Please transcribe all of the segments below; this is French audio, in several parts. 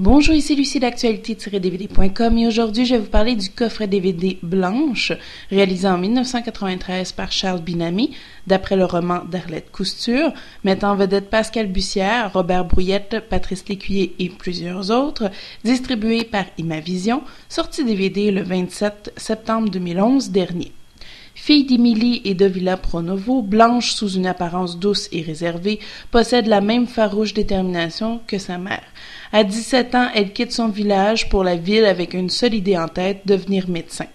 Bonjour, ici Lucie d'actualité-dvd.com et aujourd'hui je vais vous parler du coffret DVD Blanche, réalisé en 1993 par Charles Binamy, d'après le roman d'Arlette Cousture, mettant en vedette Pascal Bussière, Robert Brouillette, Patrice Lécuyer et plusieurs autres, distribué par Imavision, sorti DVD le 27 septembre 2011 dernier. Fille d'Émilie et de Villa Pronovo, Blanche, sous une apparence douce et réservée, possède la même farouche détermination que sa mère. À 17 ans, elle quitte son village pour la ville avec une seule idée en tête, devenir médecin.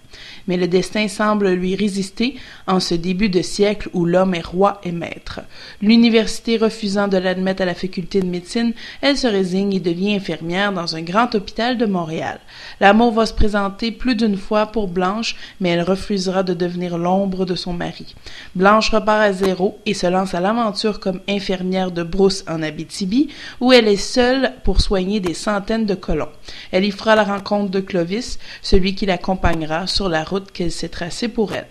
Mais le destin semble lui résister en ce début de siècle où l'homme est roi et maître. L'université refusant de l'admettre à la faculté de médecine, elle se résigne et devient infirmière dans un grand hôpital de Montréal. L'amour va se présenter plus d'une fois pour Blanche, mais elle refusera de devenir l'ombre de son mari. Blanche repart à zéro et se lance à l'aventure comme infirmière de brousse en Abitibi, où elle est seule pour soigner des centaines de colons. Elle y fera la rencontre de Clovis, celui qui l'accompagnera sur la route qu'elle s'est tracée pour elle.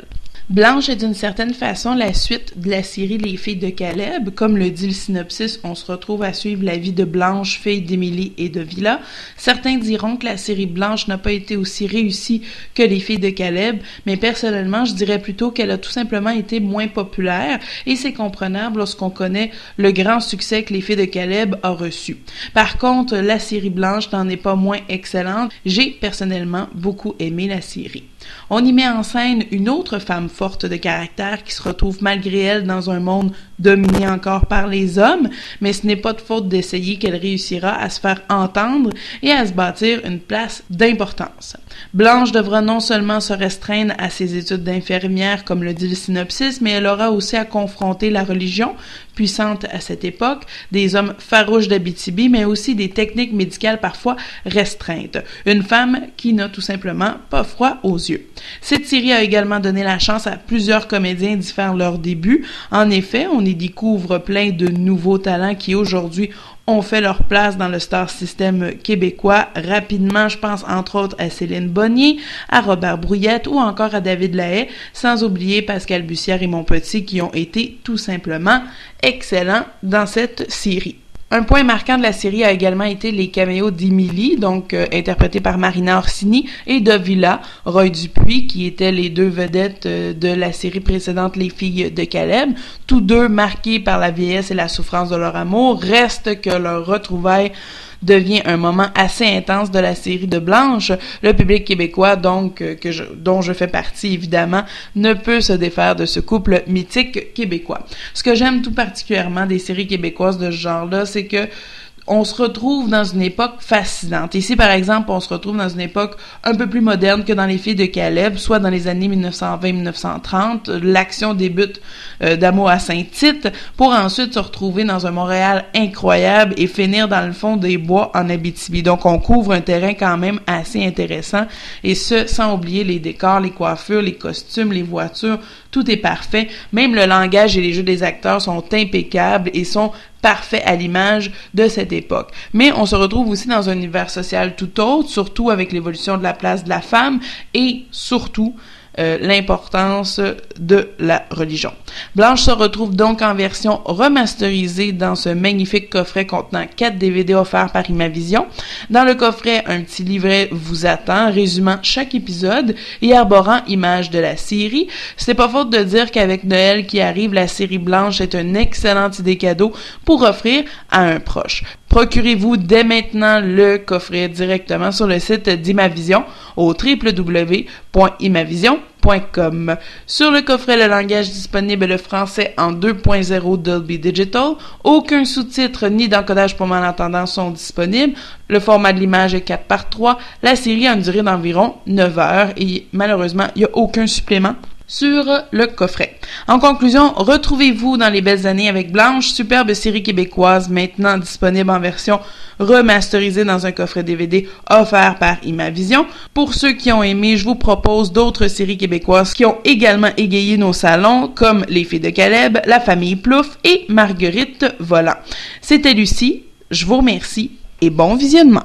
Blanche est d'une certaine façon la suite de la série Les filles de Caleb. Comme le dit le synopsis, on se retrouve à suivre la vie de Blanche, fille d'Émilie et de Villa. Certains diront que la série Blanche n'a pas été aussi réussie que Les filles de Caleb, mais personnellement, je dirais plutôt qu'elle a tout simplement été moins populaire et c'est comprenable lorsqu'on connaît le grand succès que Les filles de Caleb a reçu. Par contre, la série Blanche n'en est pas moins excellente. J'ai personnellement beaucoup aimé la série. On y met en scène une autre femme forte de caractère qui se retrouve malgré elle dans un monde dominé encore par les hommes, mais ce n'est pas de faute d'essayer qu'elle réussira à se faire entendre et à se bâtir une place d'importance. Blanche devra non seulement se restreindre à ses études d'infirmière, comme le dit le synopsis, mais elle aura aussi à confronter la religion, puissante à cette époque, des hommes farouches d'Abitibi, mais aussi des techniques médicales parfois restreintes. Une femme qui n'a tout simplement pas froid aux yeux. Cette série a également donné la chance à plusieurs comédiens d'y faire leur début. En effet, on y découvre plein de nouveaux talents qui aujourd'hui ont fait leur place dans le star system québécois. Rapidement, je pense entre autres à Céline Bonnier, à Robert Brouillette ou encore à David Lahaye, sans oublier Pascal Bussière et Montpetit qui ont été tout simplement excellents dans cette série. Un point marquant de la série a également été les caméos d'Émilie, donc interprétée par Marina Orsini, et de Villa, Roy Dupuis, qui étaient les deux vedettes de la série précédente Les filles de Caleb. Tous deux marqués par la vieillesse et la souffrance de leur amour. Reste que leur retrouvaille devient un moment assez intense de la série de Blanche. Le public québécois, donc, dont je fais partie, évidemment, ne peut se défaire de ce couple mythique québécois. Ce que j'aime tout particulièrement des séries québécoises de ce genre-là, c'est que on se retrouve dans une époque fascinante. Ici, par exemple, on se retrouve dans une époque un peu plus moderne que dans Les filles de Caleb, soit dans les années 1920-1930. L'action débute d'Amour à Saint-Tite pour ensuite se retrouver dans un Montréal incroyable et finir dans le fond des bois en Abitibi. Donc, on couvre un terrain quand même assez intéressant et ce, sans oublier les décors, les coiffures, les costumes, les voitures. Tout est parfait. Même le langage et les jeux des acteurs sont impeccables et sont parfait à l'image de cette époque. Mais on se retrouve aussi dans un univers social tout autre, surtout avec l'évolution de la place de la femme et surtout l'importance de la religion. Blanche se retrouve donc en version remasterisée dans ce magnifique coffret contenant 4 DVD offerts par Imavision. Dans le coffret, un petit livret vous attend, résumant chaque épisode et arborant images de la série. C'est pas faute de dire qu'avec Noël qui arrive, la série Blanche est une excellente idée cadeau pour offrir à un proche. Procurez-vous dès maintenant le coffret directement sur le site d'Imavision au www.imavision.com. Sur le coffret, le langage disponible le français en 2.0 Dolby Digital. Aucun sous-titre ni d'encodage pour malentendants sont disponibles. Le format de l'image est 4:3. La série a une durée d'environ 9 heures et malheureusement, il n'y a aucun supplément sur le coffret. En conclusion, retrouvez-vous dans les belles années avec Blanche, superbe série québécoise maintenant disponible en version remasterisée dans un coffret DVD offert par Imavision. Pour ceux qui ont aimé, je vous propose d'autres séries québécoises qui ont également égayé nos salons, comme Les filles de Caleb, La famille Plouffe et Marguerite Volant. C'était Lucie, je vous remercie et bon visionnement.